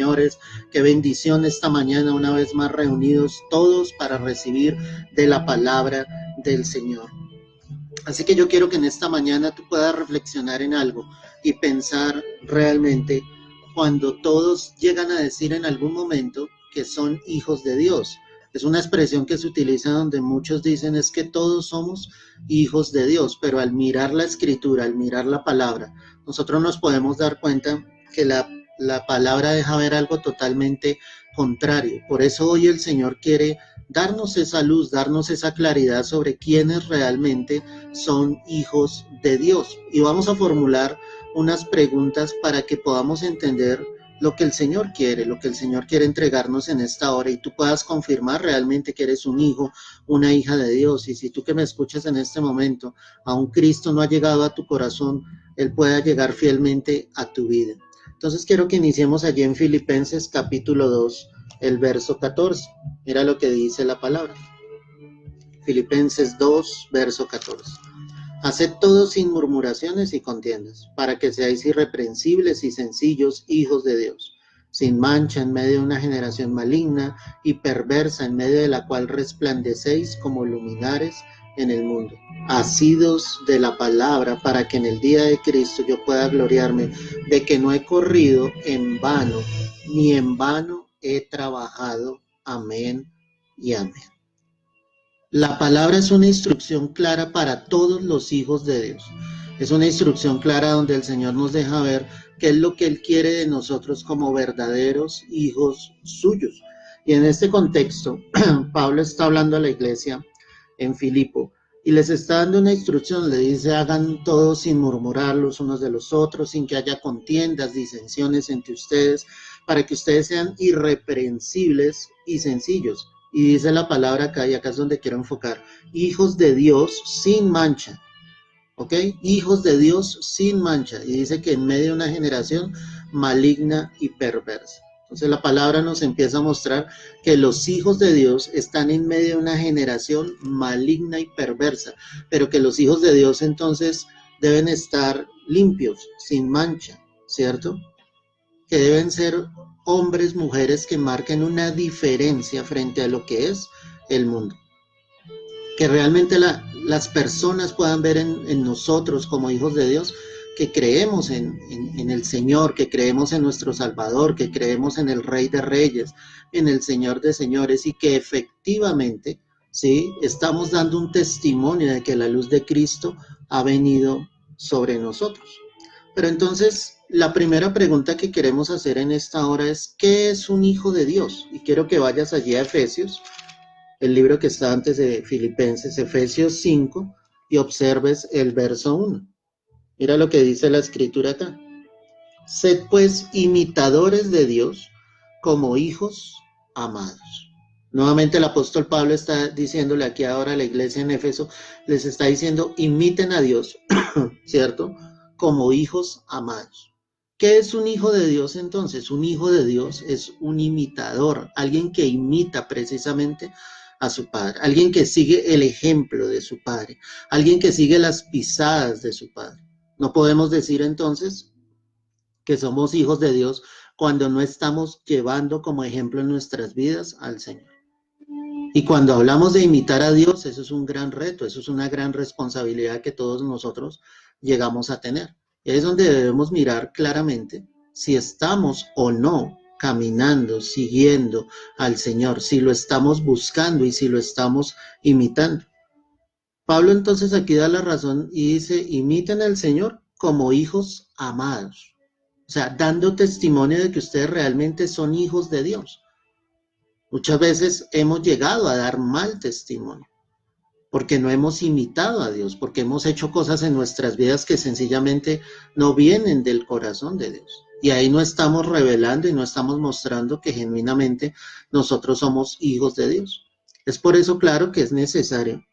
señores. Qué bendición esta mañana, una vez más reunidos todos para recibir de la palabra del Señor. Así que yo quiero que en esta mañana tú puedas reflexionar en algo y pensar realmente cuando todos llegan a decir en algún momento que son hijos de Dios. Es una expresión que se utiliza donde muchos dicen es que todos somos hijos de Dios, pero al mirar la escritura, al mirar la palabra, nosotros nos podemos dar cuenta que la palabra deja ver algo totalmente contrario. Por eso hoy el Señor quiere darnos esa luz, darnos esa claridad sobre quiénes realmente son hijos de Dios. Y vamos a formular unas preguntas para que podamos entender lo que el Señor quiere, lo que el Señor quiere entregarnos en esta hora, y tú puedas confirmar realmente que eres un hijo, una hija de Dios. Y si tú que me escuchas en este momento, aún Cristo no ha llegado a tu corazón, Él pueda llegar fielmente a tu vida. Entonces quiero que iniciemos allí en Filipenses capítulo 2, el verso 14. Mira lo que dice la palabra. Filipenses 2, verso 14. Haced todo sin murmuraciones y contiendas, para que seáis irreprensibles y sencillos hijos de Dios, sin mancha en medio de una generación maligna y perversa, en medio de la cual resplandecéis como luminares en el mundo, asidos de la palabra, para que en el día de Cristo yo pueda gloriarme de que no he corrido en vano, ni en vano he trabajado. Amén y amén. La palabra es una instrucción clara para todos los hijos de Dios. Es una instrucción clara donde el Señor nos deja ver qué es lo que Él quiere de nosotros como verdaderos hijos suyos. Y en este contexto, Pablo está hablando a la iglesia en Filipo y les está dando una instrucción. Le dice: hagan todo sin murmurar los unos de los otros, sin que haya contiendas, disensiones entre ustedes, para que ustedes sean irreprensibles y sencillos. Y dice la palabra acá, y acá es donde quiero enfocar: hijos de Dios sin mancha. ¿Ok? Hijos de Dios sin mancha. Y dice que en medio de una generación maligna y perversa. Entonces la palabra nos empieza a mostrar que los hijos de Dios están en medio de una generación maligna y perversa, pero que los hijos de Dios entonces deben estar limpios, sin mancha, ¿cierto? Que deben ser hombres, mujeres que marquen una diferencia frente a lo que es el mundo. Que realmente las personas puedan ver en nosotros como hijos de Dios que creemos en el Señor, que creemos en nuestro Salvador, que creemos en el Rey de Reyes, en el Señor de Señores, y que efectivamente, ¿sí?, estamos dando un testimonio de que la luz de Cristo ha venido sobre nosotros. Pero entonces, la primera pregunta que queremos hacer en esta hora es: ¿qué es un hijo de Dios? Y quiero que vayas allí a Efesios, el libro que está antes de Filipenses, Efesios 5, y observes el verso 1. Mira lo que dice la escritura acá. Sed pues imitadores de Dios como hijos amados. Nuevamente el apóstol Pablo está diciéndole aquí ahora a la iglesia en Éfeso, les está diciendo: imiten a Dios, ¿cierto?, como hijos amados. ¿Qué es un hijo de Dios entonces? Un hijo de Dios es un imitador, alguien que imita precisamente a su padre, alguien que sigue el ejemplo de su padre, alguien que sigue las pisadas de su padre. No podemos decir entonces que somos hijos de Dios cuando no estamos llevando como ejemplo en nuestras vidas al Señor. Y cuando hablamos de imitar a Dios, eso es un gran reto, eso es una gran responsabilidad que todos nosotros llegamos a tener. Y es donde debemos mirar claramente si estamos o no caminando, siguiendo al Señor, si lo estamos buscando y si lo estamos imitando. Pablo entonces aquí da la razón y dice: imiten al Señor como hijos amados. O sea, dando testimonio de que ustedes realmente son hijos de Dios. Muchas veces hemos llegado a dar mal testimonio porque no hemos imitado a Dios, porque hemos hecho cosas en nuestras vidas que sencillamente no vienen del corazón de Dios. Y ahí no estamos revelando y no estamos mostrando que genuinamente nosotros somos hijos de Dios. Es por eso, claro, que es necesario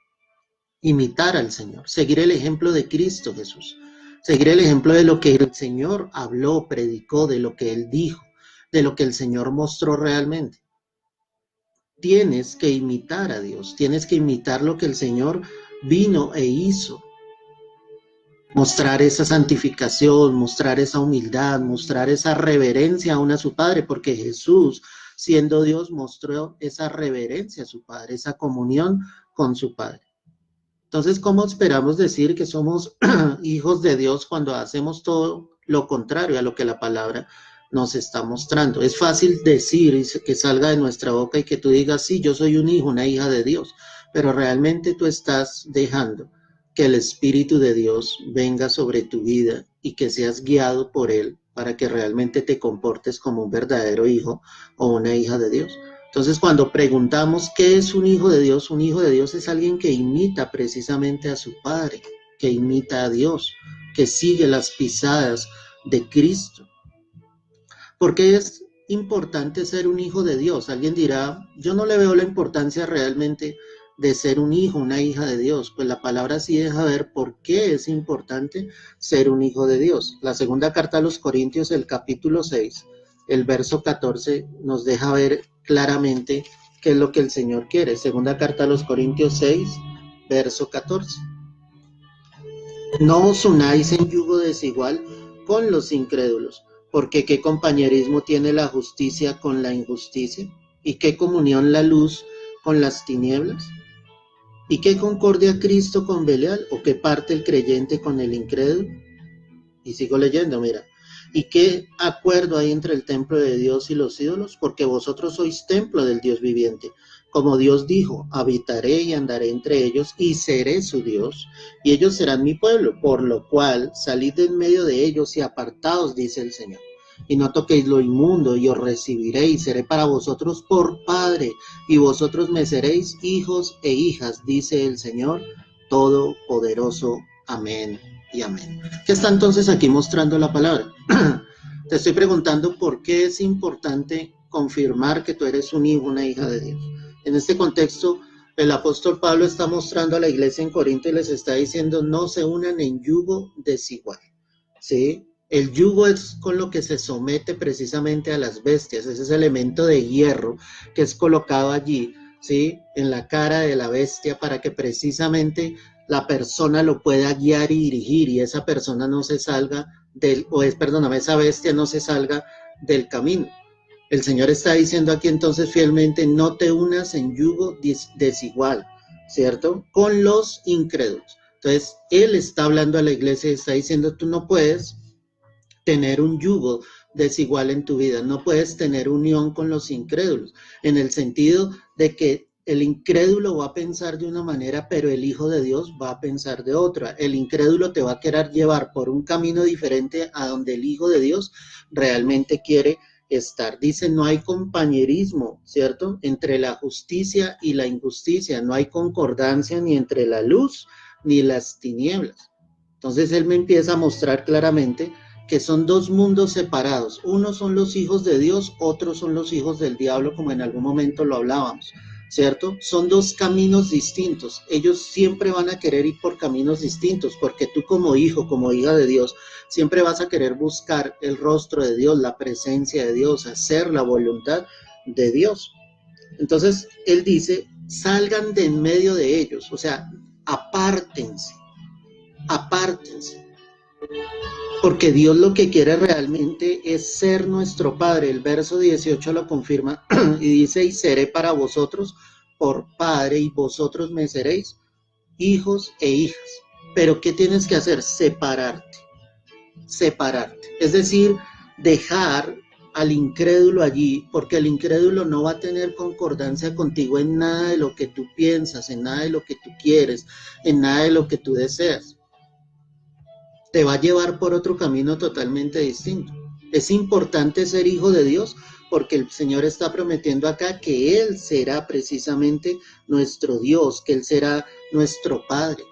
imitar al Señor, seguir el ejemplo de Cristo Jesús, seguir el ejemplo de lo que el Señor habló, predicó, de lo que Él dijo, de lo que el Señor mostró realmente. Tienes que imitar a Dios, tienes que imitar lo que el Señor vino e hizo. mostrar esa santificación, mostrar esa humildad, mostrar esa reverencia aún a su Padre, porque Jesús, siendo Dios, mostró esa reverencia a su Padre, esa comunión con su Padre. Entonces, ¿cómo esperamos decir que somos hijos de Dios cuando hacemos todo lo contrario a lo que la palabra nos está mostrando? Es fácil decir que salga de nuestra boca y que tú digas, sí, yo soy un hijo, una hija de Dios, pero realmente tú estás dejando que el Espíritu de Dios venga sobre tu vida y que seas guiado por Él para que realmente te comportes como un verdadero hijo o una hija de Dios. Entonces, cuando preguntamos qué es un hijo de Dios es alguien que imita precisamente a su Padre, que imita a Dios, que sigue las pisadas de Cristo. ¿Por qué es importante ser un hijo de Dios? Alguien dirá, yo no le veo la importancia realmente de ser un hijo, una hija de Dios. Pues la palabra sí deja ver por qué es importante ser un hijo de Dios. La segunda carta a los Corintios, el capítulo 6, el verso 14, nos deja ver claramente qué es lo que el Señor quiere. Segunda carta a los Corintios 6, verso 14. No os unáis en yugo desigual con los incrédulos, porque qué compañerismo tiene la justicia con la injusticia, y qué comunión la luz con las tinieblas, y qué concordia Cristo con Belial, o qué parte el creyente con el incrédulo. Y sigo leyendo, mira. ¿Y qué acuerdo hay entre el templo de Dios y los ídolos? Porque vosotros sois templo del Dios viviente. Como Dios dijo, habitaré y andaré entre ellos y seré su Dios, y ellos serán mi pueblo, por lo cual salid de en medio de ellos y apartaos, dice el Señor. Y no toquéis lo inmundo, y os recibiré, y seré para vosotros por Padre, y vosotros me seréis hijos e hijas, dice el Señor Todopoderoso. Amén y amén. ¿Qué está entonces aquí mostrando la palabra? Te estoy preguntando por qué es importante confirmar que tú eres un hijo, una hija de Dios. En este contexto, el apóstol Pablo está mostrando a la iglesia en Corinto y les está diciendo, no se unan en yugo desigual, ¿sí? El yugo es con lo que se somete precisamente a las bestias, es ese elemento de hierro que es colocado allí, ¿sí? En la cara de la bestia para que precisamente la persona lo pueda guiar y dirigir y esa persona no se salga esa bestia no se salga del camino. El Señor está diciendo aquí entonces fielmente, no te unas en yugo desigual, ¿cierto? Con los incrédulos. Entonces, Él está hablando a la iglesia y está diciendo, tú no puedes tener un yugo desigual en tu vida, no puedes tener unión con los incrédulos, en el sentido de que el incrédulo va a pensar de una manera, pero el Hijo de Dios va a pensar de otra. El incrédulo te va a querer llevar por un camino diferente a donde el Hijo de Dios realmente quiere estar. Dice, no hay compañerismo, ¿cierto? Entre la justicia y la injusticia, no hay concordancia ni entre la luz ni las tinieblas. Entonces él me empieza a mostrar claramente que son dos mundos separados. Unos son los hijos de Dios, otros son los hijos del diablo, como en algún momento lo hablábamos, ¿cierto? Son dos caminos distintos. Ellos siempre van a querer ir por caminos distintos, porque tú como hijo, como hija de Dios, siempre vas a querer buscar el rostro de Dios, la presencia de Dios, hacer la voluntad de Dios. Entonces, él dice, salgan de en medio de ellos, o sea, apártense, apártense. Porque Dios lo que quiere realmente es ser nuestro Padre. El verso 18 lo confirma y dice, y seré para vosotros por Padre y vosotros me seréis hijos e hijas. Pero ¿qué tienes que hacer? Separarte, separarte. Es decir, dejar al incrédulo allí, porque el incrédulo no va a tener concordancia contigo en nada de lo que tú piensas, en nada de lo que tú quieres, en nada de lo que tú deseas. Te va a llevar por otro camino totalmente distinto. Es importante ser hijo de Dios porque el Señor está prometiendo acá que Él será precisamente nuestro Dios, que Él será nuestro Padre.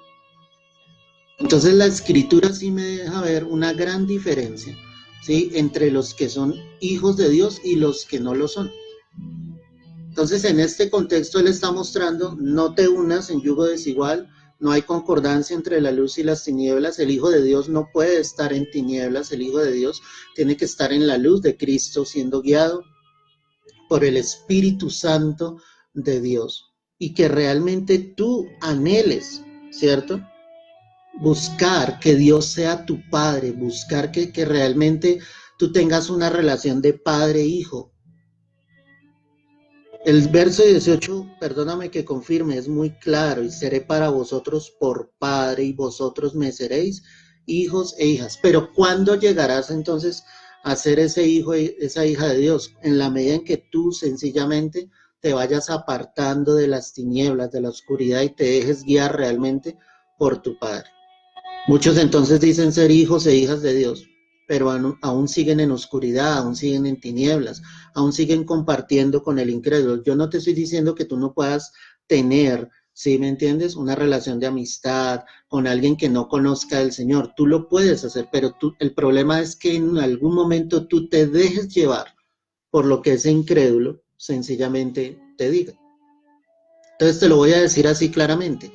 Entonces la Escritura sí me deja ver una gran diferencia, ¿sí? Entre los que son hijos de Dios y los que no lo son. Entonces en este contexto Él está mostrando, no te unas en yugo desigual, no hay concordancia entre la luz y las tinieblas. El Hijo de Dios no puede estar en tinieblas, el Hijo de Dios tiene que estar en la luz de Cristo, siendo guiado por el Espíritu Santo de Dios. Y que realmente tú anheles, ¿cierto? buscar que Dios sea tu padre, buscar que realmente tú tengas una relación de padre-hijo. El verso 18, perdóname que confirme, es muy claro: y seré para vosotros por padre y vosotros me seréis hijos e hijas. Pero ¿cuándo llegarás entonces a ser ese hijo, esa hija de Dios? En la medida en que tú sencillamente te vayas apartando de las tinieblas, de la oscuridad, y te dejes guiar realmente por tu Padre. Muchos entonces dicen ser hijos e hijas de Dios, pero aún siguen en oscuridad, aún siguen en tinieblas, aún siguen compartiendo con el incrédulo. Yo no te estoy diciendo que tú no puedas tener, ¿sí me entiendes?, una relación de amistad con alguien que no conozca al Señor. Tú lo puedes hacer, pero el problema es que en algún momento tú te dejes llevar por lo que ese incrédulo sencillamente te diga. Entonces te lo voy a decir así claramente.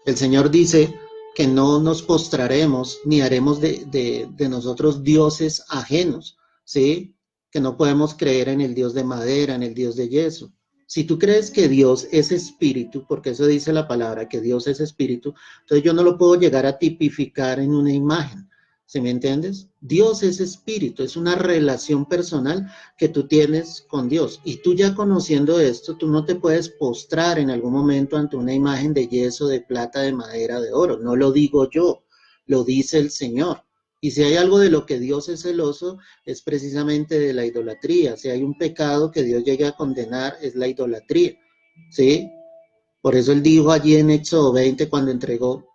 El Señor dice que no nos postraremos ni haremos de nosotros dioses ajenos, ¿sí? Que no podemos creer en el Dios de madera, en el Dios de yeso. Si tú crees que Dios es espíritu, porque eso dice la palabra, que Dios es espíritu, entonces yo no lo puedo llegar a tipificar en una imagen. ¿Sí me entiendes? Dios es espíritu, es una relación personal que tú tienes con Dios. Y tú, ya conociendo esto, tú no te puedes postrar en algún momento ante una imagen de yeso, de plata, de madera, de oro. No lo digo yo, lo dice el Señor. Y si hay algo de lo que Dios es celoso, es precisamente de la idolatría. Si hay un pecado que Dios llegue a condenar, es la idolatría, ¿sí? Por eso Él dijo allí en Éxodo 20, cuando entregó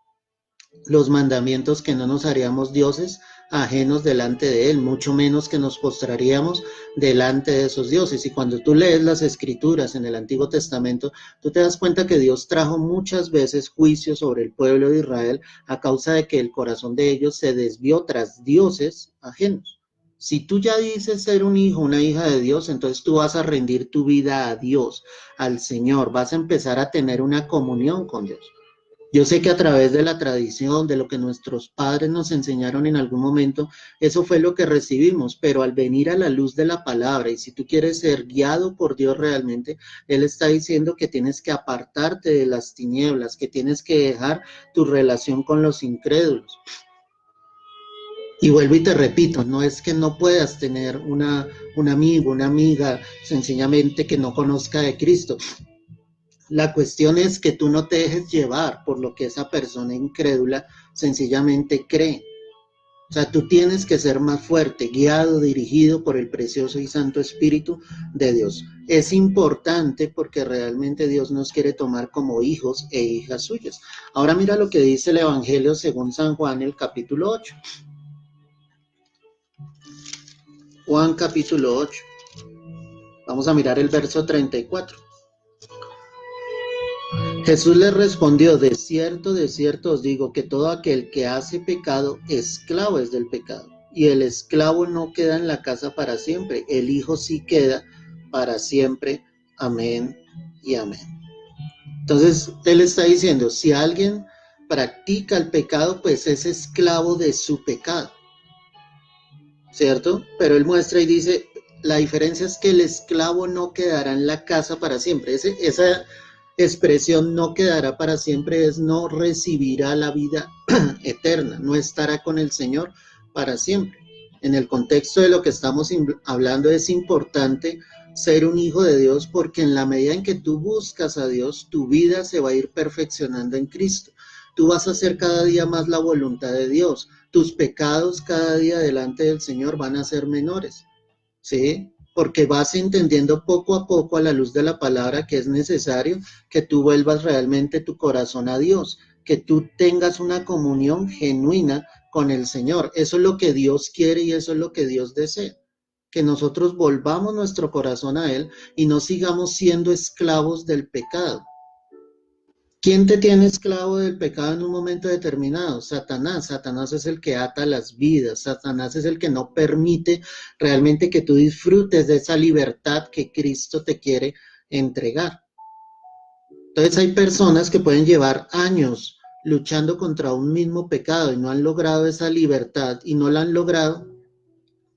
los mandamientos, que no nos haríamos dioses ajenos delante de Él, mucho menos que nos postraríamos delante de esos dioses. Y cuando tú lees las escrituras en el Antiguo Testamento, tú te das cuenta que Dios trajo muchas veces juicio sobre el pueblo de Israel a causa de que el corazón de ellos se desvió tras dioses ajenos. Si tú ya dices ser un hijo, una hija de Dios, entonces tú vas a rendir tu vida a Dios, al Señor, vas a empezar a tener una comunión con Dios. Yo sé que a través de la tradición, de lo que nuestros padres nos enseñaron en algún momento, eso fue lo que recibimos, pero al venir a la luz de la palabra, y si tú quieres ser guiado por Dios realmente, Él está diciendo que tienes que apartarte de las tinieblas, que tienes que dejar tu relación con los incrédulos. Y vuelvo y te repito, no es que no puedas tener un amigo, una amiga, sencillamente que no conozca de Cristo. La cuestión es que tú no te dejes llevar por lo que esa persona incrédula sencillamente cree. O sea, tú tienes que ser más fuerte, guiado, dirigido por el precioso y santo Espíritu de Dios. Es importante porque realmente Dios nos quiere tomar como hijos e hijas suyas. Ahora mira lo que dice el Evangelio según San Juan, el capítulo 8. Juan capítulo 8. Vamos a mirar el verso 34. Jesús les respondió: de cierto os digo que todo aquel que hace pecado, esclavo es del pecado. Y el esclavo no queda en la casa para siempre, el Hijo sí queda para siempre. Amén y amén. Entonces, Él está diciendo, si alguien practica el pecado, pues es esclavo de su pecado, ¿cierto? Pero Él muestra y dice, la diferencia es que el esclavo no quedará en la casa para siempre. Esa expresión no quedará para siempre es no recibirá la vida eterna, no estará con el Señor para siempre. En el contexto de lo que estamos hablando, es importante ser un hijo de Dios, porque en la medida en que tú buscas a Dios, tu vida se va a ir perfeccionando en Cristo. Tú vas a hacer cada día más la voluntad de Dios. Tus pecados cada día delante del Señor van a ser menores, ¿sí? Porque vas entendiendo poco a poco, a la luz de la palabra, que es necesario que tú vuelvas realmente tu corazón a Dios, que tú tengas una comunión genuina con el Señor. Eso es lo que Dios quiere y eso es lo que Dios desea, que nosotros volvamos nuestro corazón a Él y no sigamos siendo esclavos del pecado. ¿Quién te tiene esclavo del pecado en un momento determinado? Satanás. Satanás es el que ata las vidas. Satanás es el que no permite realmente que tú disfrutes de esa libertad que Cristo te quiere entregar. Entonces hay personas que pueden llevar años luchando contra un mismo pecado y no han logrado esa libertad, y no la han logrado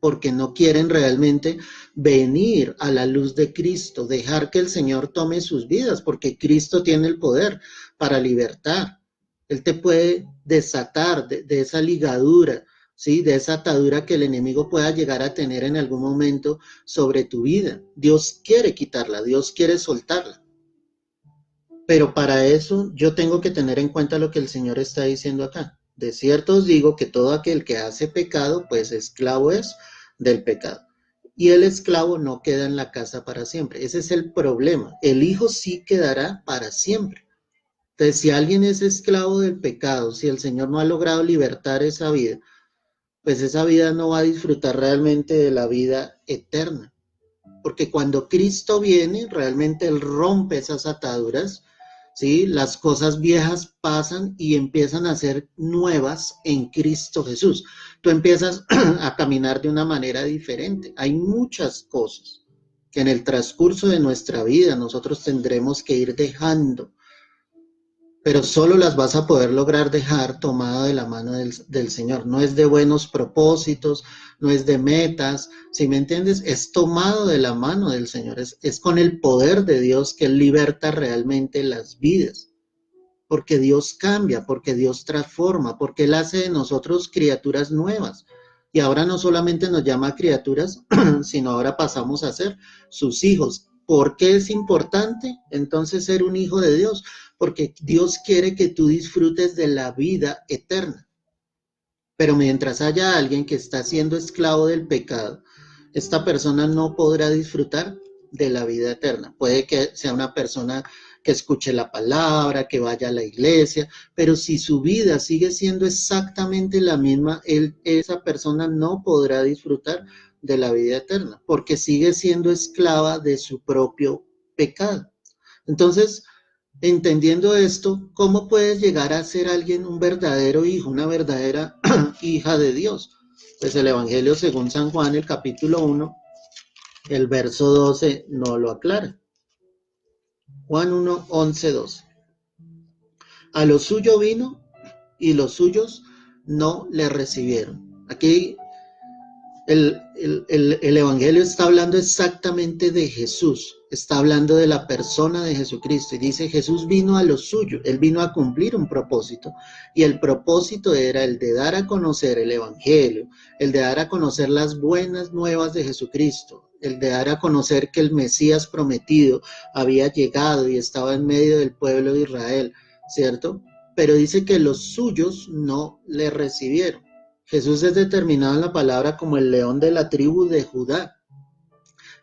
porque no quieren realmente venir a la luz de Cristo, dejar que el Señor tome sus vidas, porque Cristo tiene el poder para libertar. Él te puede desatar de esa ligadura, ¿sí? De esa atadura que el enemigo pueda llegar a tener en algún momento sobre tu vida. Dios quiere quitarla, Dios quiere soltarla. Pero para eso yo tengo que tener en cuenta lo que el Señor está diciendo acá. De cierto os digo que todo aquel que hace pecado, pues esclavo es del pecado. Y el esclavo no queda en la casa para siempre. Ese es el problema. El hijo sí quedará para siempre. Entonces, si alguien es esclavo del pecado, si el Señor no ha logrado libertar esa vida, pues esa vida no va a disfrutar realmente de la vida eterna. Porque cuando Cristo viene, realmente Él rompe esas ataduras, ¿sí? Las cosas viejas pasan y empiezan a ser nuevas en Cristo Jesús. Tú empiezas a caminar de una manera diferente. Hay muchas cosas que en el transcurso de nuestra vida nosotros tendremos que ir dejando, pero solo las vas a poder lograr dejar tomada de la mano del Señor. No es de buenos propósitos, no es de metas, ¿sí me entiendes? Es tomado de la mano del Señor, es con el poder de Dios que Él liberta realmente las vidas, porque Dios cambia, porque Dios transforma, porque Él hace de nosotros criaturas nuevas. Y ahora no solamente nos llama criaturas, sino ahora pasamos a ser sus hijos. ¿Por qué es importante entonces ser un hijo de Dios? Porque Dios quiere que tú disfrutes de la vida eterna. Pero mientras haya alguien que está siendo esclavo del pecado, esta persona no podrá disfrutar de la vida eterna. Puede que sea una persona que escuche la palabra, que vaya a la iglesia, pero si su vida sigue siendo exactamente la misma, esa persona no podrá disfrutar de la vida eterna, porque sigue siendo esclava de su propio pecado. Entonces, entendiendo esto, ¿cómo puedes llegar a ser alguien, un verdadero hijo, una verdadera hija de Dios? Pues el Evangelio según San Juan, el capítulo 1, el verso 12 no lo aclara. Juan 1, 11, 12. A lo suyo vino y los suyos no le recibieron. Aquí el Evangelio está hablando exactamente de Jesús, está hablando de la persona de Jesucristo y dice Jesús vino a lo suyo, Él vino a cumplir un propósito y el propósito era el de dar a conocer el Evangelio, el de dar a conocer las buenas nuevas de Jesucristo, el de dar a conocer que el Mesías prometido había llegado y estaba en medio del pueblo de Israel, ¿cierto? Pero dice que los suyos no le recibieron. Jesús es determinado en la palabra como el león de la tribu de Judá.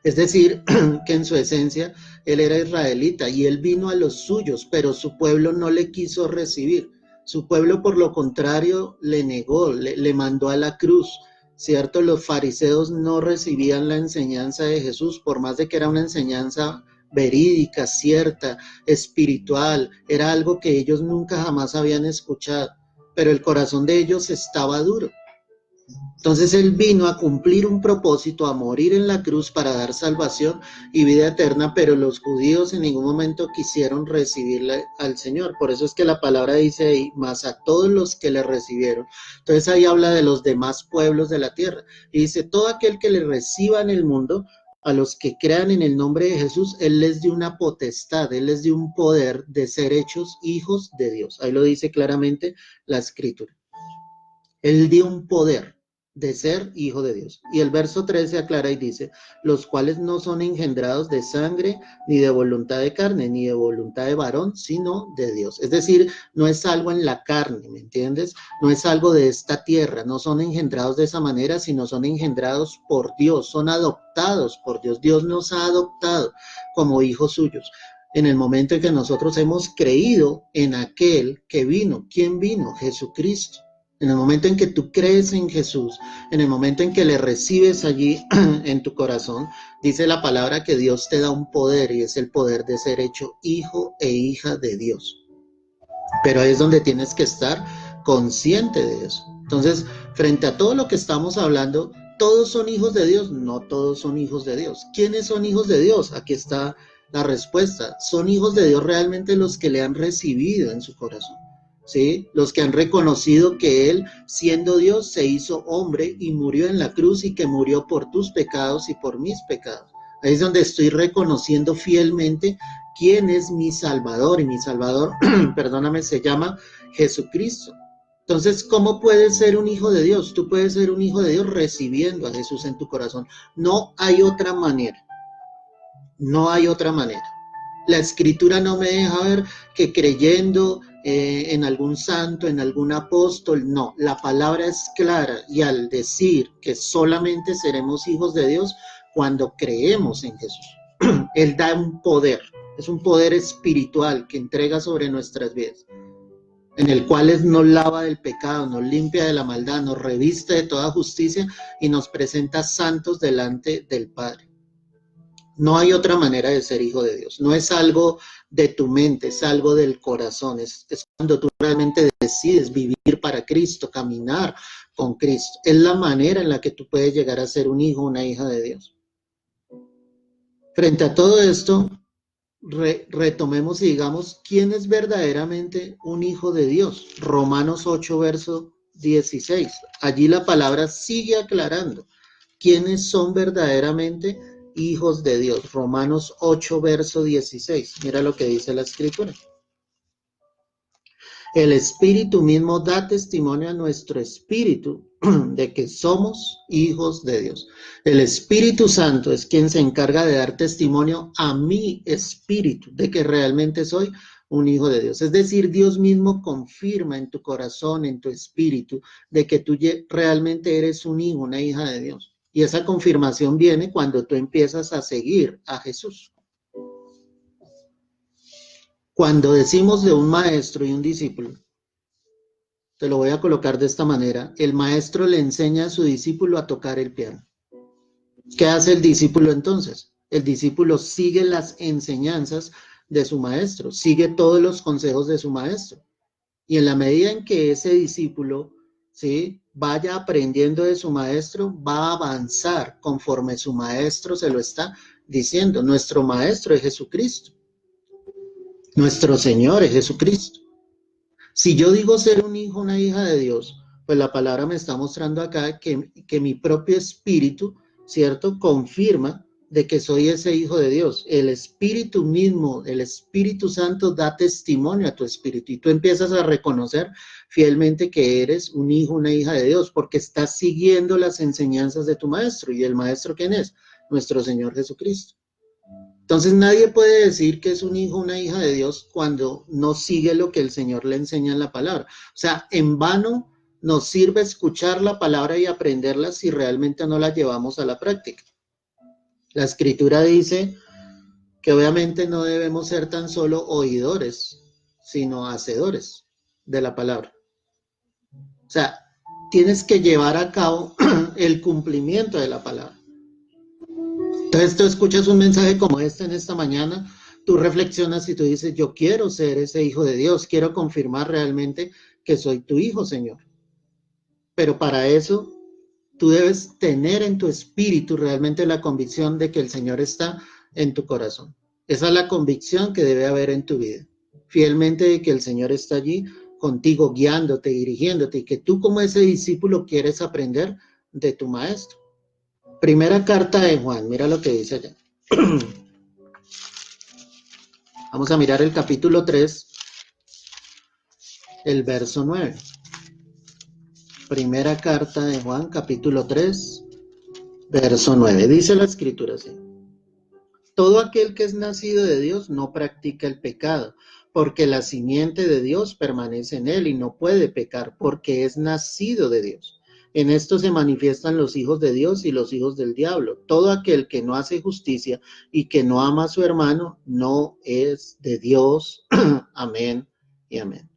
Es decir, que en su esencia él era israelita y él vino a los suyos, pero su pueblo no le quiso recibir. Su pueblo, por lo contrario, le negó, le mandó a la cruz, ¿cierto? Los fariseos no recibían la enseñanza de Jesús, por más de que era una enseñanza verídica, cierta, espiritual, era algo que ellos nunca jamás habían escuchado, pero el corazón de ellos estaba duro. Entonces Él vino a cumplir un propósito, a morir en la cruz para dar salvación y vida eterna, pero los judíos en ningún momento quisieron recibirle al Señor. Por eso es que la palabra dice ahí, más a todos los que le recibieron. Entonces ahí habla de los demás pueblos de la tierra. Y dice, todo aquel que le reciba en el mundo, a los que crean en el nombre de Jesús, Él les dio una potestad, Él les dio un poder de ser hechos hijos de Dios. Ahí lo dice claramente la Escritura. Él dio un poder de ser hijo de Dios. Y el verso 13 aclara y dice, los cuales no son engendrados de sangre, ni de voluntad de carne, ni de voluntad de varón, sino de Dios. Es decir, no es algo en la carne, ¿me entiendes? No es algo de esta tierra, no son engendrados de esa manera, sino son engendrados por Dios, son adoptados por Dios. Dios nos ha adoptado como hijos suyos. En el momento en que nosotros hemos creído en aquel que vino. ¿Quién vino? Jesucristo. En el momento en que tú crees en Jesús, en el momento en que le recibes allí en tu corazón, dice la palabra que Dios te da un poder y es el poder de ser hecho hijo e hija de Dios. Pero ahí es donde tienes que estar consciente de eso. Entonces, frente a todo lo que estamos hablando, ¿todos son hijos de Dios? No todos son hijos de Dios. ¿Quiénes son hijos de Dios? Aquí está la respuesta. Son hijos de Dios realmente los que le han recibido en su corazón. ¿Sí? Los que han reconocido que Él, siendo Dios, se hizo hombre y murió en la cruz y que murió por tus pecados y por mis pecados. Ahí es donde estoy reconociendo fielmente quién es mi Salvador, y mi Salvador, perdóname, se llama Jesucristo. Entonces, ¿cómo puedes ser un hijo de Dios? Tú puedes ser un hijo de Dios recibiendo a Jesús en tu corazón. No hay otra manera. No hay otra manera. La escritura no me deja ver que creyendo en algún santo, en algún apóstol, no. La palabra es clara, y al decir que solamente seremos hijos de Dios cuando creemos en Jesús. Él da un poder, es un poder espiritual que entrega sobre nuestras vidas, en el cual nos lava del pecado, nos limpia de la maldad, nos reviste de toda justicia y nos presenta santos delante del Padre. No hay otra manera de ser hijo de Dios. No es algo de tu mente, es algo del corazón. Es cuando tú realmente decides vivir para Cristo, caminar con Cristo. Es la manera en la que tú puedes llegar a ser un hijo, una hija de Dios. Frente a todo esto, retomemos y digamos, ¿quién es verdaderamente un hijo de Dios? Romanos 8, verso 16. Allí la palabra sigue aclarando quiénes son verdaderamente hijos de Dios. Romanos 8, verso 16. Mira lo que dice la escritura. El Espíritu mismo da testimonio a nuestro espíritu de que somos hijos de Dios. El Espíritu Santo es quien se encarga de dar testimonio a mi espíritu de que realmente soy un hijo de Dios. Es decir, Dios mismo confirma en tu corazón, en tu espíritu, de que tú realmente eres un hijo, una hija de Dios. Y esa confirmación viene cuando tú empiezas a seguir a Jesús. Cuando decimos de un maestro y un discípulo, te lo voy a colocar de esta manera, el maestro le enseña a su discípulo a tocar el piano. ¿Qué hace el discípulo entonces? El discípulo sigue las enseñanzas de su maestro, sigue todos los consejos de su maestro. Y en la medida en que ese discípulo, ¿sí?, vaya aprendiendo de su maestro, va a avanzar conforme su maestro se lo está diciendo. Nuestro maestro es Jesucristo. Nuestro Señor es Jesucristo. Si yo digo ser un hijo, una hija de Dios, pues la palabra me está mostrando acá que mi propio espíritu, ¿cierto?, confirma de que soy ese hijo de Dios. El Espíritu mismo, el Espíritu Santo da testimonio a tu espíritu y tú empiezas a reconocer fielmente que eres un hijo, una hija de Dios, porque estás siguiendo las enseñanzas de tu maestro. ¿Y el maestro quién es? Nuestro Señor Jesucristo. Entonces nadie puede decir que es un hijo, una hija de Dios cuando no sigue lo que el Señor le enseña en la palabra. O sea, en vano nos sirve escuchar la palabra y aprenderla si realmente no la llevamos a la práctica. La Escritura dice que obviamente no debemos ser tan solo oidores, sino hacedores de la palabra. O sea, tienes que llevar a cabo el cumplimiento de la palabra. Entonces tú escuchas un mensaje como este en esta mañana, tú reflexionas y tú dices, yo quiero ser ese hijo de Dios, quiero confirmar realmente que soy tu hijo, Señor. Pero para eso tú debes tener en tu espíritu realmente la convicción de que el Señor está en tu corazón. Esa es la convicción que debe haber en tu vida. Fielmente de que el Señor está allí contigo, guiándote, dirigiéndote, y que tú como ese discípulo quieres aprender de tu maestro. Primera carta de Juan, mira lo que dice allá. Vamos a mirar el capítulo 3, el verso 9. Primera carta de Juan, capítulo 3, verso 9. Dice la escritura así. Todo aquel que es nacido de Dios no practica el pecado, porque la simiente de Dios permanece en él y no puede pecar, porque es nacido de Dios. En esto se manifiestan los hijos de Dios y los hijos del diablo. Todo aquel que no hace justicia y que no ama a su hermano no es de Dios. Amén y amén.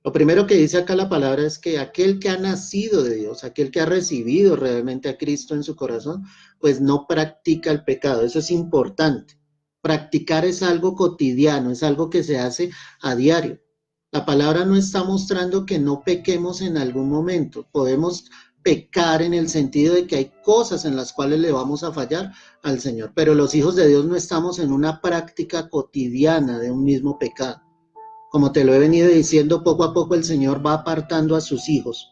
Lo primero que dice acá la palabra es que aquel que ha nacido de Dios, aquel que ha recibido realmente a Cristo en su corazón, pues no practica el pecado. Eso es importante. Practicar es algo cotidiano, es algo que se hace a diario. La palabra no está mostrando que no pequemos en algún momento. Podemos pecar en el sentido de que hay cosas en las cuales le vamos a fallar al Señor, pero los hijos de Dios no estamos en una práctica cotidiana de un mismo pecado. Como te lo he venido diciendo, poco a poco el Señor va apartando a sus hijos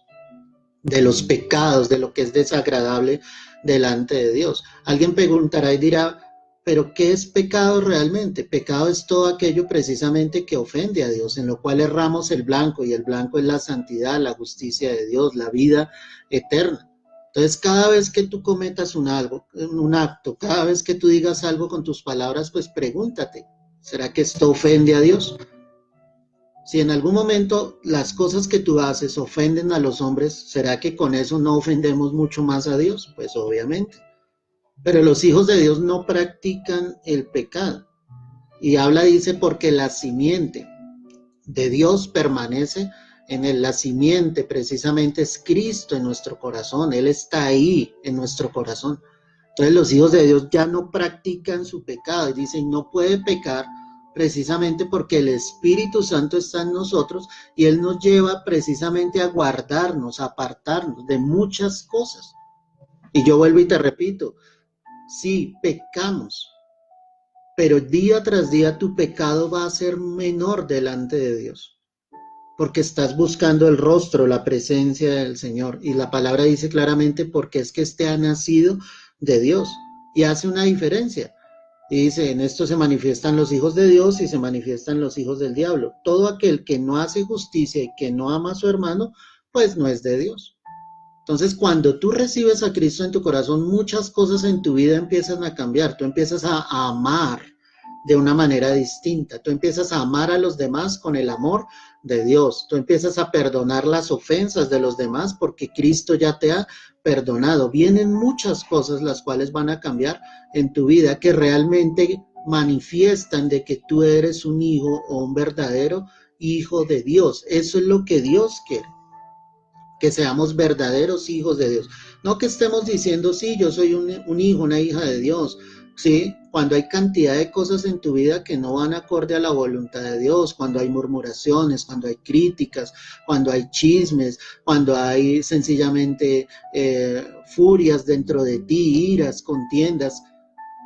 de los pecados, de lo que es desagradable delante de Dios. Alguien preguntará y dirá, Pero ¿qué es pecado realmente? Pecado es todo aquello precisamente que ofende a Dios, en lo cual erramos el blanco, y el blanco es la santidad, la justicia de Dios, la vida eterna. Entonces, cada vez que tú cometas un acto, cada vez que tú digas algo con tus palabras, pues pregúntate, ¿será que esto ofende a Dios? Si en algún momento las cosas que tú haces ofenden a los hombres, ¿será que con eso no ofendemos mucho más a Dios? Pues obviamente. Pero los hijos de Dios no practican el pecado. Y dice, porque la simiente de Dios permanece en él. La simiente precisamente es Cristo en nuestro corazón. Él está ahí en nuestro corazón. Entonces los hijos de Dios ya no practican su pecado. Y dicen, no puede pecar precisamente porque el Espíritu Santo está en nosotros y Él nos lleva precisamente a guardarnos, a apartarnos de muchas cosas. Y yo vuelvo y te repito, sí, pecamos, pero día tras día tu pecado va a ser menor delante de Dios, porque estás buscando el rostro, la presencia del Señor. Y la palabra dice claramente, porque es que este ha nacido de Dios, y hace una diferencia. Y dice, en esto se manifiestan los hijos de Dios y se manifiestan los hijos del diablo. Todo aquel que no hace justicia y que no ama a su hermano, pues no es de Dios. Entonces, cuando tú recibes a Cristo en tu corazón, muchas cosas en tu vida empiezan a cambiar. Tú empiezas a amar de una manera distinta. Tú empiezas a amar a los demás con el amor de Dios. Tú empiezas a perdonar las ofensas de los demás porque Cristo ya te ha perdonado. Vienen muchas cosas las cuales van a cambiar en tu vida, que realmente manifiestan de que tú eres un hijo o un verdadero hijo de Dios. Eso es lo que Dios quiere, que seamos verdaderos hijos de Dios. No que estemos diciendo, sí, yo soy un hijo, una hija de Dios, ¿sí? Cuando hay cantidad de cosas en tu vida que no van acorde a la voluntad de Dios, cuando hay murmuraciones, cuando hay críticas, cuando hay chismes, cuando hay sencillamente furias dentro de ti, iras, contiendas.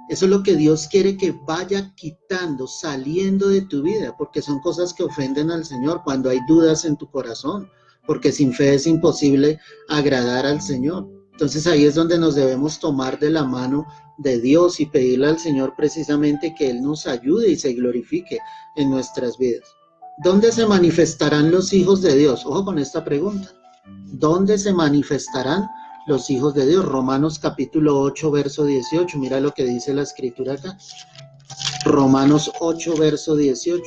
Eso es lo que Dios quiere que vaya quitando, saliendo de tu vida, porque son cosas que ofenden al Señor. Cuando hay dudas en tu corazón, porque sin fe es imposible agradar al Señor. Entonces ahí es donde nos debemos tomar de la mano de Dios y pedirle al Señor precisamente que Él nos ayude y se glorifique en nuestras vidas. ¿Dónde se manifestarán los hijos de Dios? Ojo con esta pregunta. ¿Dónde se manifestarán los hijos de Dios? Romanos capítulo 8, verso 18. Mira lo que dice la escritura acá. Romanos 8, verso 18.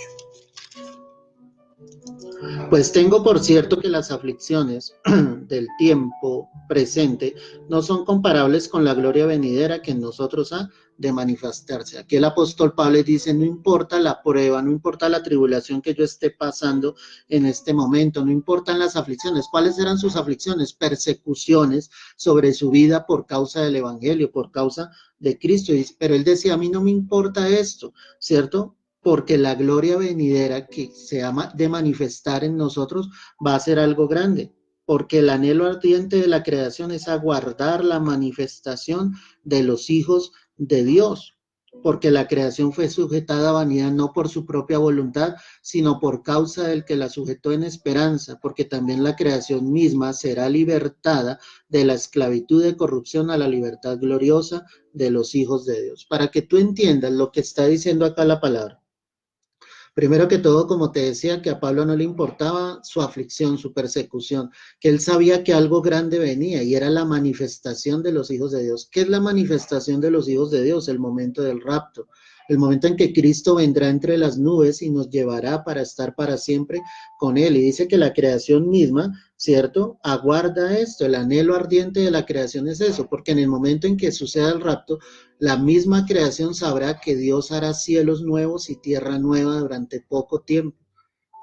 Pues tengo por cierto que las aflicciones del tiempo presente no son comparables con la gloria venidera que en nosotros ha de manifestarse. Aquí el apóstol Pablo dice, no importa la prueba, no importa la tribulación que yo esté pasando en este momento, no importan las aflicciones. ¿Cuáles eran sus aflicciones? Persecuciones sobre su vida por causa del evangelio, por causa de Cristo. Pero él decía, a mí no me importa esto, ¿cierto? Porque la gloria venidera que se ha de manifestar en nosotros va a ser algo grande, porque el anhelo ardiente de la creación es aguardar la manifestación de los hijos de Dios, porque la creación fue sujetada a vanidad no por su propia voluntad, sino por causa del que la sujetó en esperanza, porque también la creación misma será libertada de la esclavitud de corrupción a la libertad gloriosa de los hijos de Dios. Para que tú entiendas lo que está diciendo acá la palabra. Primero que todo, como te decía, que a Pablo no le importaba su aflicción, su persecución, que él sabía que algo grande venía y era la manifestación de los hijos de Dios. ¿Qué es la manifestación de los hijos de Dios? El momento del rapto, el momento en que Cristo vendrá entre las nubes y nos llevará para estar para siempre con él. Y dice que la creación misma, ¿cierto? Aguarda esto, el anhelo ardiente de la creación es eso, porque en el momento en que suceda el rapto, la misma creación sabrá que Dios hará cielos nuevos y tierra nueva durante poco tiempo.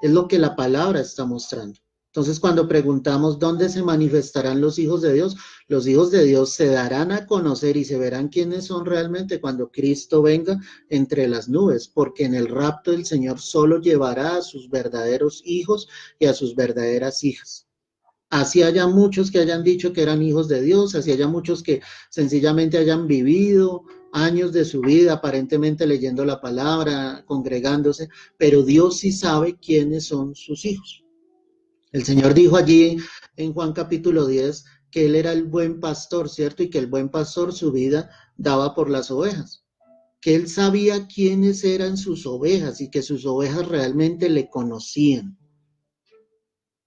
Es lo que la palabra está mostrando. Entonces, cuando preguntamos dónde se manifestarán los hijos de Dios se darán a conocer y se verán quiénes son realmente cuando Cristo venga entre las nubes, porque en el rapto el Señor solo llevará a sus verdaderos hijos y a sus verdaderas hijas. Así haya muchos que hayan dicho que eran hijos de Dios, así haya muchos que sencillamente hayan vivido años de su vida aparentemente leyendo la palabra, congregándose, pero Dios sí sabe quiénes son sus hijos. El Señor dijo allí en Juan capítulo 10 que Él era el buen pastor, ¿cierto? Y que el buen pastor su vida daba por las ovejas. que él sabía quiénes eran sus ovejas y que sus ovejas realmente le conocían.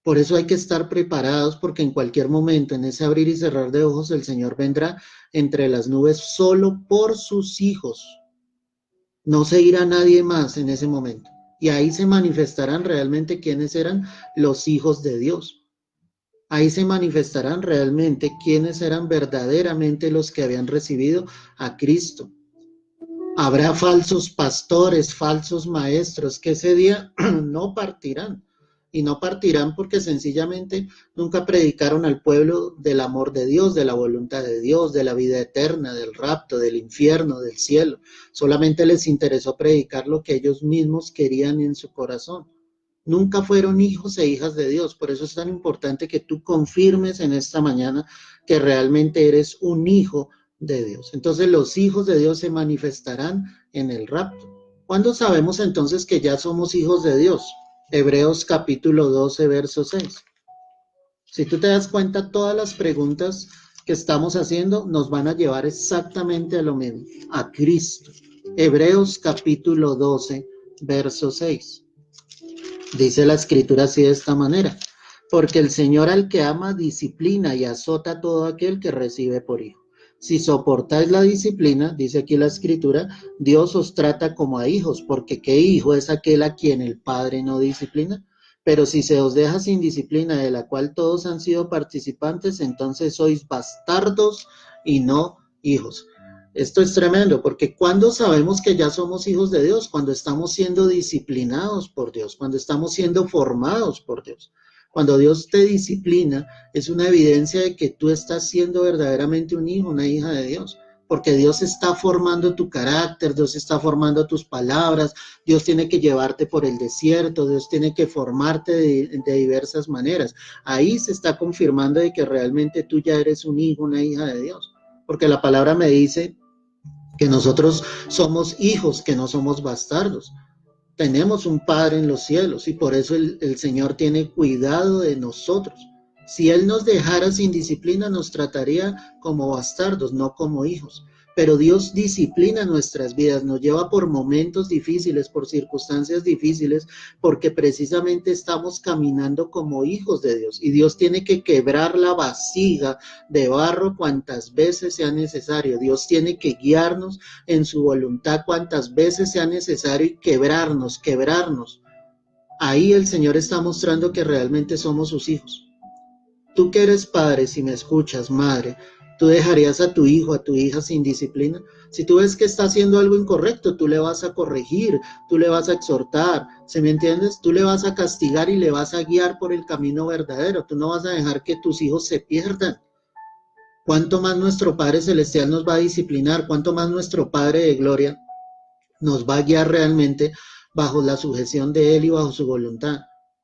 Por eso hay que estar preparados porque en cualquier momento, en ese abrir y cerrar de ojos, el Señor vendrá entre las nubes solo por sus hijos. No se irá nadie más en ese momento. Y ahí se manifestarán realmente quiénes eran los hijos de Dios. Ahí se manifestarán realmente quiénes eran verdaderamente los que habían recibido a Cristo. Habrá falsos pastores, falsos maestros que ese día no partirán. Y no partirán porque sencillamente nunca predicaron al pueblo del amor de Dios, de la voluntad de Dios, de la vida eterna, del rapto, del infierno, del cielo. Solamente les interesó predicar lo que ellos mismos querían en su corazón. Nunca fueron hijos e hijas de Dios. Por eso es tan importante que tú confirmes en esta mañana que realmente eres un hijo de Dios. Entonces los hijos de Dios se manifestarán en el rapto. ¿Cuándo sabemos entonces que ya somos hijos de Dios? Hebreos capítulo 12, verso 6. Si tú te das cuenta, todas las preguntas que estamos haciendo nos van a llevar exactamente a lo mismo, a Cristo. Hebreos capítulo 12, verso 6. Dice la escritura así de esta manera: porque el Señor al que ama disciplina y azota a todo aquel que recibe por hijo. Si soportáis la disciplina, dice aquí la escritura, Dios os trata como a hijos, porque ¿qué hijo es aquel a quien el Padre no disciplina? Pero si se os deja sin disciplina, de la cual todos han sido participantes, entonces sois bastardos y no hijos. Esto es tremendo, porque cuando sabemos que ya somos hijos de Dios, cuando estamos siendo disciplinados por Dios, cuando estamos siendo formados por Dios. Cuando Dios te disciplina, es una evidencia de que tú estás siendo verdaderamente un hijo, una hija de Dios, porque Dios está formando tu carácter, Dios está formando tus palabras, Dios tiene que llevarte por el desierto, Dios tiene que formarte de diversas maneras. Ahí se está confirmando de que realmente tú ya eres un hijo, una hija de Dios, porque la palabra me dice que nosotros somos hijos, que no somos bastardos. Tenemos un Padre en los cielos y por eso el Señor tiene cuidado de nosotros. Si Él nos dejara sin disciplina, nos trataría como bastardos, no como hijos. Pero Dios disciplina nuestras vidas, nos lleva por momentos difíciles, por circunstancias difíciles, porque precisamente estamos caminando como hijos de Dios. Y Dios tiene que quebrar la vasija de barro cuantas veces sea necesario. Dios tiene que guiarnos en su voluntad cuantas veces sea necesario y quebrarnos. Ahí el Señor está mostrando que realmente somos sus hijos. Tú que eres padre, si me escuchas, madre, ¿tú dejarías a tu hijo, a tu hija sin disciplina? Si tú ves que está haciendo algo incorrecto, tú le vas a corregir, tú le vas a exhortar, ¿sí me entiendes? Tú le vas a castigar y le vas a guiar por el camino verdadero. Tú no vas a dejar que tus hijos se pierdan. ¿Cuánto más nuestro Padre Celestial nos va a disciplinar? ¿Cuánto más nuestro Padre de Gloria nos va a guiar realmente bajo la sujeción de Él y bajo su voluntad?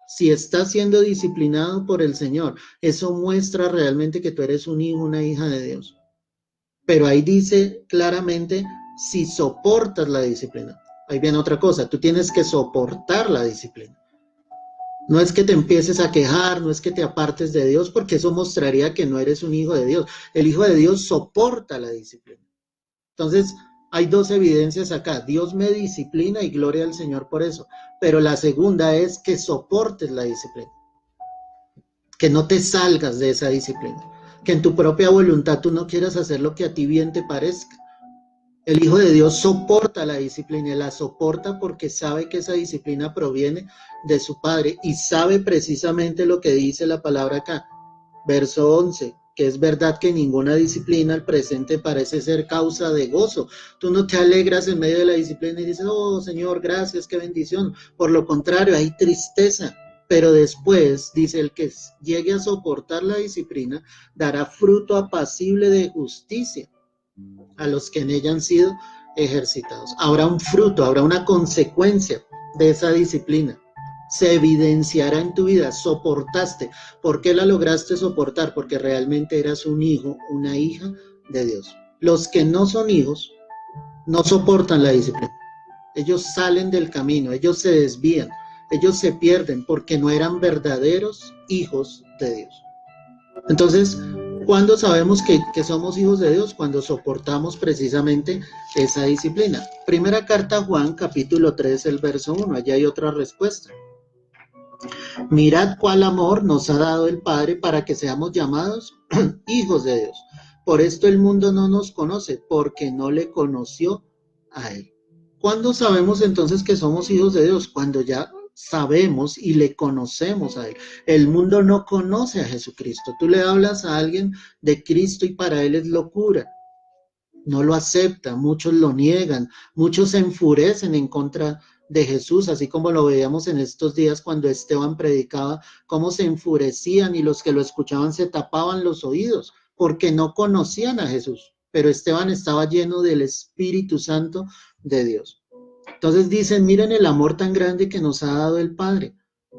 Si estás siendo disciplinado por el Señor, eso muestra realmente que tú eres un hijo, una hija de Dios. Pero ahí dice claramente, si soportas la disciplina. Ahí viene otra cosa, tú tienes que soportar la disciplina. No es que te empieces a quejar, no es que te apartes de Dios, porque eso mostraría que no eres un hijo de Dios. El hijo de Dios soporta la disciplina. Entonces, hay dos evidencias acá. Dios me disciplina y gloria al Señor por eso. Pero la segunda es que soportes la disciplina. Que no te salgas de esa disciplina. Que en tu propia voluntad tú no quieras hacer lo que a ti bien te parezca. El Hijo de Dios soporta la disciplina y la soporta porque sabe que esa disciplina proviene de su Padre y sabe precisamente lo que dice la palabra acá. Verso 11, que es verdad que ninguna disciplina al presente parece ser causa de gozo. Tú no te alegras en medio de la disciplina y dices, oh Señor, gracias, qué bendición. Por lo contrario, hay tristeza. Pero después, dice, el que llegue a soportar la disciplina dará fruto apacible de justicia a los que en ella han sido ejercitados. Habrá un fruto, habrá una consecuencia de esa disciplina. Se evidenciará en tu vida, soportaste. ¿Por qué la lograste soportar? Porque realmente eras un hijo, una hija de Dios. Los que no son hijos no soportan la disciplina. Ellos salen del camino, ellos se desvían, ellos se pierden porque no eran verdaderos hijos de Dios. Entonces, ¿Cuándo sabemos que somos hijos de Dios? Cuando soportamos precisamente esa disciplina. Primera carta a Juan, capítulo 3, el verso 1. Allá hay otra respuesta. Mirad cuál amor nos ha dado el Padre para que seamos llamados hijos de Dios. Por esto el mundo no nos conoce, porque no le conoció a Él. ¿Cuándo sabemos entonces que somos hijos de Dios? Cuando ya sabemos y le conocemos a Él. El mundo no conoce a Jesucristo. Tú le hablas a alguien de Cristo y para él es locura. No lo acepta, muchos lo niegan, muchos se enfurecen en contra de Jesús, así como lo veíamos en estos días cuando Esteban predicaba, cómo se enfurecían y los que lo escuchaban se tapaban los oídos porque no conocían a Jesús. Pero Esteban estaba lleno del Espíritu Santo de Dios. Entonces dicen, miren el amor tan grande que nos ha dado el Padre.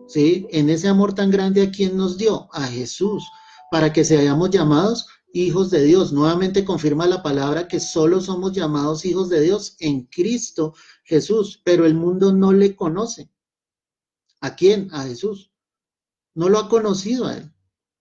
¿Sí? En ese amor tan grande, ¿a quién nos dio? A Jesús, para que seamos llamados hijos de Dios. Nuevamente confirma la palabra que solo somos llamados hijos de Dios en Cristo Jesús, pero el mundo no le conoce. ¿A quién? A Jesús. No lo ha conocido a Él.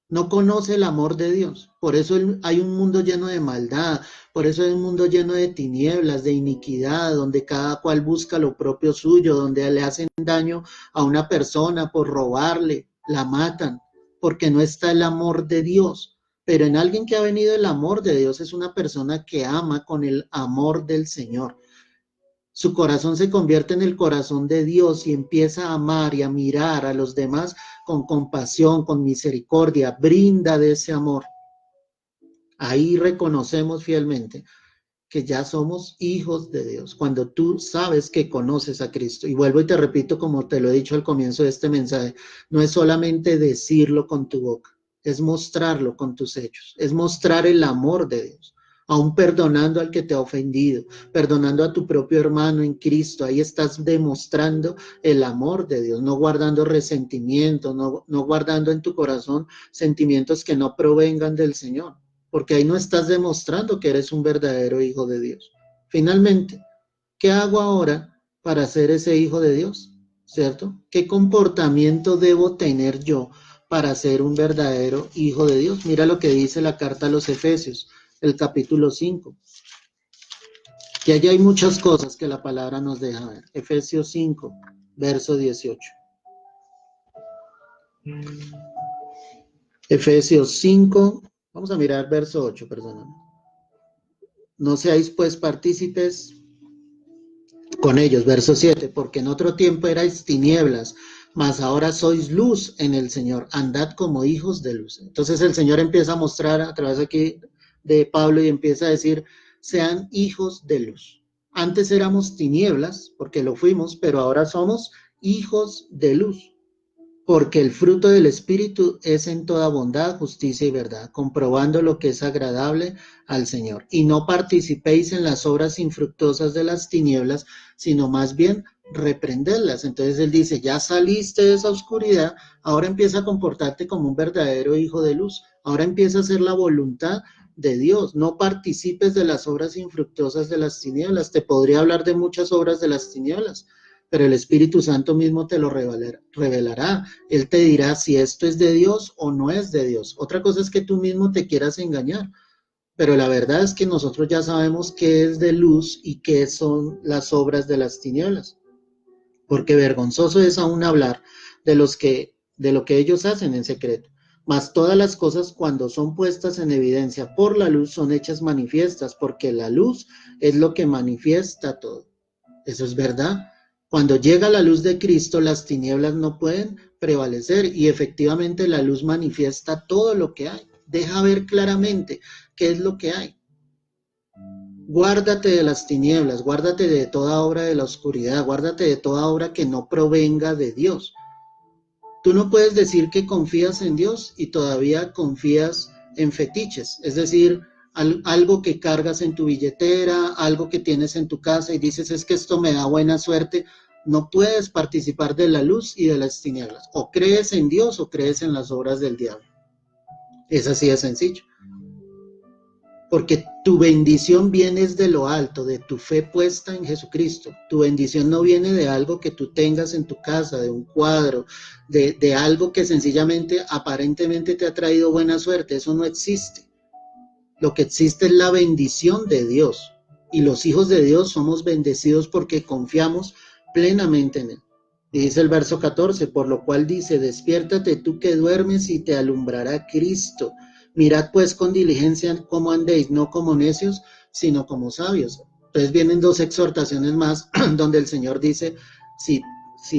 No conoce el amor de Dios. Por eso hay un mundo lleno de maldad, por eso hay un mundo lleno de tinieblas, de iniquidad, donde cada cual busca lo propio suyo, donde le hacen daño a una persona por robarle, la matan, porque no está el amor de Dios. Pero en alguien que ha venido el amor de Dios es una persona que ama con el amor del Señor. Su corazón se convierte en el corazón de Dios y empieza a amar y a mirar a los demás con compasión, con misericordia, brinda de ese amor. Ahí reconocemos fielmente que ya somos hijos de Dios, cuando tú sabes que conoces a Cristo. Y vuelvo y te repito, como te lo he dicho al comienzo de este mensaje, no es solamente decirlo con tu boca, es mostrarlo con tus hechos, es mostrar el amor de Dios. Aún perdonando al que te ha ofendido, perdonando a tu propio hermano en Cristo, ahí estás demostrando el amor de Dios, no guardando resentimientos, no guardando en tu corazón sentimientos que no provengan del Señor, porque ahí no estás demostrando que eres un verdadero hijo de Dios. Finalmente, ¿qué hago ahora para ser ese hijo de Dios? ¿Cierto? ¿Qué comportamiento debo tener yo para ser un verdadero hijo de Dios? Mira lo que dice la carta a los Efesios, el capítulo 5, que allí hay muchas cosas que la palabra nos deja ver. Efesios 5, verso 18. Efesios 5, vamos a mirar verso 8, perdóname. No seáis pues partícipes con ellos, verso 7, porque en otro tiempo erais tinieblas, mas ahora sois luz en el Señor, andad como hijos de luz. Entonces el Señor empieza a mostrar a través aquí de Pablo y empieza a decir, sean hijos de luz. Antes éramos tinieblas, porque lo fuimos, pero ahora somos hijos de luz. Porque el fruto del Espíritu es en toda bondad, justicia y verdad, comprobando lo que es agradable al Señor. Y no participéis en las obras infructuosas de las tinieblas, sino más bien reprenderlas. Entonces él dice, ya saliste de esa oscuridad, ahora empieza a comportarte como un verdadero hijo de luz. Ahora empieza a hacer la voluntad de Dios. No participes de las obras infructuosas de las tinieblas. Te podría hablar de muchas obras de las tinieblas, pero el Espíritu Santo mismo te lo revelará. Él te dirá si esto es de Dios o no es de Dios. Otra cosa es que tú mismo te quieras engañar, pero la verdad es que nosotros ya sabemos qué es de luz y qué son las obras de las tinieblas, porque vergonzoso es aún hablar de lo que ellos hacen en secreto. Mas todas las cosas cuando son puestas en evidencia por la luz son hechas manifiestas, porque la luz es lo que manifiesta todo. Eso es verdad. Cuando llega la luz de Cristo, las tinieblas no pueden prevalecer y efectivamente la luz manifiesta todo lo que hay. Deja ver claramente qué es lo que hay. Guárdate de las tinieblas, guárdate de toda obra de la oscuridad, guárdate de toda obra que no provenga de Dios. Tú no puedes decir que confías en Dios y todavía confías en fetiches, es decir, algo que cargas en tu billetera, algo que tienes en tu casa y dices es que esto me da buena suerte. No puedes participar de la luz y de las tinieblas. O crees en Dios o crees en las obras del diablo. Es así de sencillo. Porque tu bendición viene de lo alto, de tu fe puesta en Jesucristo. Tu bendición no viene de algo que tú tengas en tu casa, de un cuadro, de algo que sencillamente, aparentemente te ha traído buena suerte. Eso no existe. Lo que existe es la bendición de Dios. Y los hijos de Dios somos bendecidos porque confiamos plenamente en Él. Y dice el verso 14, por lo cual dice, despiértate tú que duermes y te alumbrará Cristo. Mirad pues con diligencia cómo andéis, no como necios, sino como sabios. Entonces vienen dos exhortaciones más donde el Señor dice, si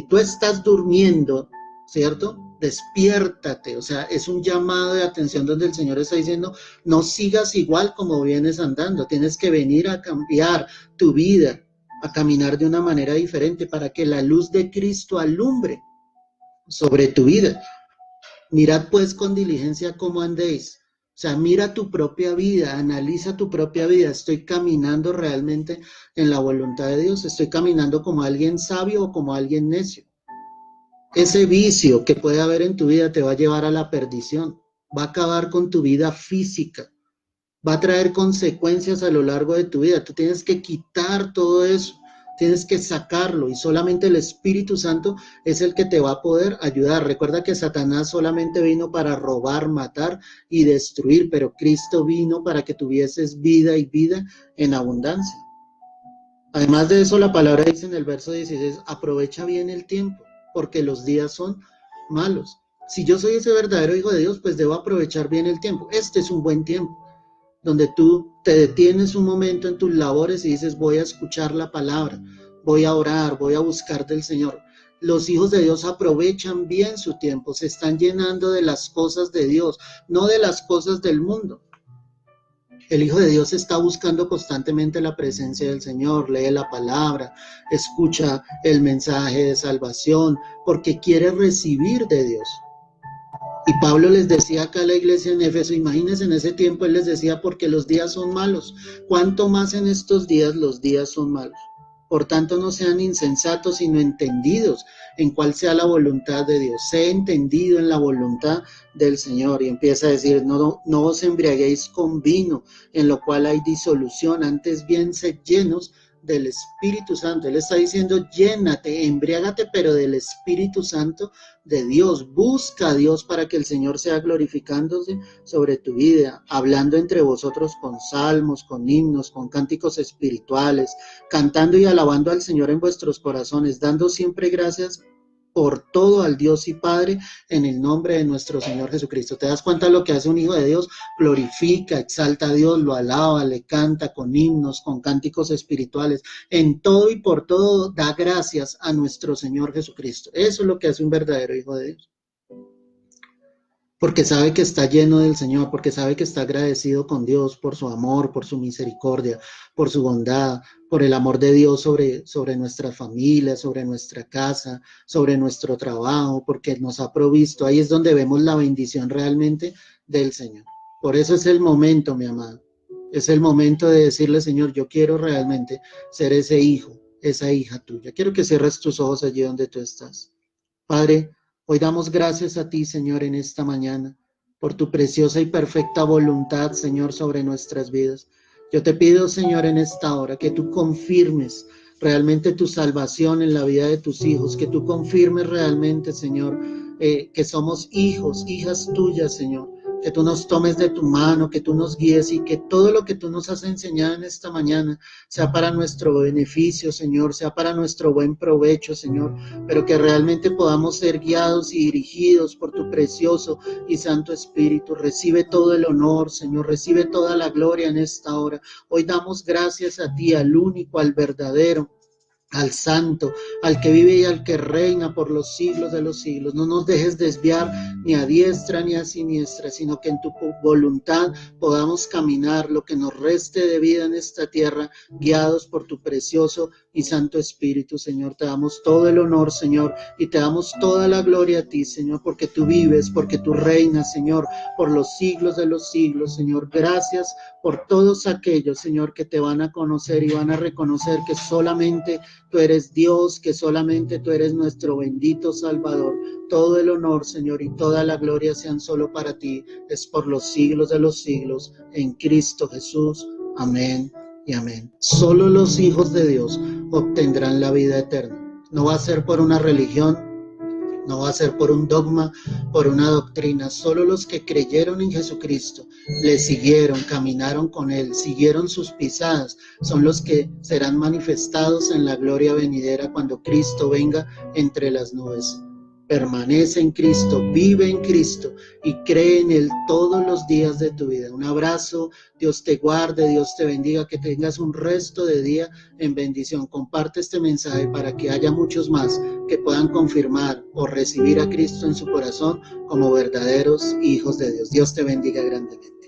tú estás durmiendo, ¿cierto? Despiértate, o sea, es un llamado de atención donde el Señor está diciendo, no sigas igual como vienes andando, tienes que venir a cambiar tu vida, a caminar de una manera diferente para que la luz de Cristo alumbre sobre tu vida. Mirad pues con diligencia cómo andéis. O sea, mira tu propia vida, analiza tu propia vida. ¿Estoy caminando realmente en la voluntad de Dios? ¿Estoy caminando como alguien sabio o como alguien necio? Ese vicio que puede haber en tu vida te va a llevar a la perdición, va a acabar con tu vida física, va a traer consecuencias a lo largo de tu vida. Tú tienes que quitar todo eso, tienes que sacarlo y solamente el Espíritu Santo es el que te va a poder ayudar. Recuerda que Satanás solamente vino para robar, matar y destruir, pero Cristo vino para que tuvieses vida y vida en abundancia. Además de eso, la palabra dice en el verso 16, aprovecha bien el tiempo, porque los días son malos. Si yo soy ese verdadero hijo de Dios, pues debo aprovechar bien el tiempo. Este es un buen tiempo, donde tú te detienes un momento en tus labores y dices, voy a escuchar la palabra, voy a orar, voy a buscar del Señor. Los hijos de Dios aprovechan bien su tiempo, se están llenando de las cosas de Dios, no de las cosas del mundo. El Hijo de Dios está buscando constantemente la presencia del Señor, lee la palabra, escucha el mensaje de salvación, porque quiere recibir de Dios. Y Pablo les decía acá a la iglesia en Éfeso, imagínense en ese tiempo, él les decía, porque los días son malos. ¿Cuánto más en estos días los días son malos? Por tanto, no sean insensatos, sino entendidos en cuál sea la voluntad de Dios. Sé entendido en la voluntad del Señor. Y empieza a decir, no os embriaguéis con vino, en lo cual hay disolución, antes bien sed llenos del Espíritu Santo. Él está diciendo, llénate, embriágate, pero del Espíritu Santo de Dios. Busca a Dios para que el Señor sea glorificándose sobre tu vida, hablando entre vosotros con salmos, con himnos, con cánticos espirituales, cantando y alabando al Señor en vuestros corazones, dando siempre gracias por todo al Dios y Padre en el nombre de nuestro Señor Jesucristo. ¿Te das cuenta de lo que hace un hijo de Dios? Glorifica, exalta a Dios, lo alaba, le canta con himnos, con cánticos espirituales. En todo y por todo da gracias a nuestro Señor Jesucristo. Eso es lo que hace un verdadero hijo de Dios. Porque sabe que está lleno del Señor, porque sabe que está agradecido con Dios por su amor, por su misericordia, por su bondad, por el amor de Dios sobre nuestra familia, sobre nuestra casa, sobre nuestro trabajo, porque nos ha provisto. Ahí es donde vemos la bendición realmente del Señor. Por eso es el momento, mi amado. Es el momento de decirle, Señor, yo quiero realmente ser ese hijo, esa hija tuya. Quiero que cierres tus ojos allí donde tú estás. Padre, hoy damos gracias a ti, Señor, en esta mañana, por tu preciosa y perfecta voluntad, Señor, sobre nuestras vidas. Yo te pido, Señor, en esta hora, que tú confirmes realmente tu salvación en la vida de tus hijos, que tú confirmes realmente, Señor, que somos hijos, hijas tuyas, Señor, que tú nos tomes de tu mano, que tú nos guíes y que todo lo que tú nos has enseñado en esta mañana sea para nuestro beneficio, Señor, sea para nuestro buen provecho, Señor, pero que realmente podamos ser guiados y dirigidos por tu precioso y santo Espíritu. Recibe todo el honor, Señor, recibe toda la gloria en esta hora. Hoy damos gracias a ti, al único, al verdadero, al santo, al que vive y al que reina por los siglos de los siglos. No nos dejes desviar ni a diestra ni a siniestra, sino que en tu voluntad podamos caminar lo que nos reste de vida en esta tierra, guiados por tu precioso y santo Espíritu, Señor. Te damos todo el honor, Señor, y te damos toda la gloria a ti, Señor, porque tú vives, porque tú reinas, Señor, por los siglos de los siglos, Señor. Gracias por todos aquellos, Señor, que te van a conocer y van a reconocer que solamente tú eres Dios, que solamente tú eres nuestro bendito Salvador. Todo el honor, Señor, y toda la gloria sean solo para ti. Es por los siglos de los siglos, en Cristo Jesús. Amén y amén. Solo los hijos de Dios obtendrán la vida eterna. No va a ser por una religión, no va a ser por un dogma, por una doctrina. Solo los que creyeron en Jesucristo le siguieron, caminaron con él, siguieron sus pisadas, son los que serán manifestados en la gloria venidera cuando Cristo venga entre las nubes. Permanece en Cristo, vive en Cristo y cree en Él todos los días de tu vida. Un abrazo, Dios te guarde, Dios te bendiga, que tengas un resto de día en bendición. Comparte este mensaje para que haya muchos más que puedan confirmar o recibir a Cristo en su corazón como verdaderos hijos de Dios. Dios te bendiga grandemente.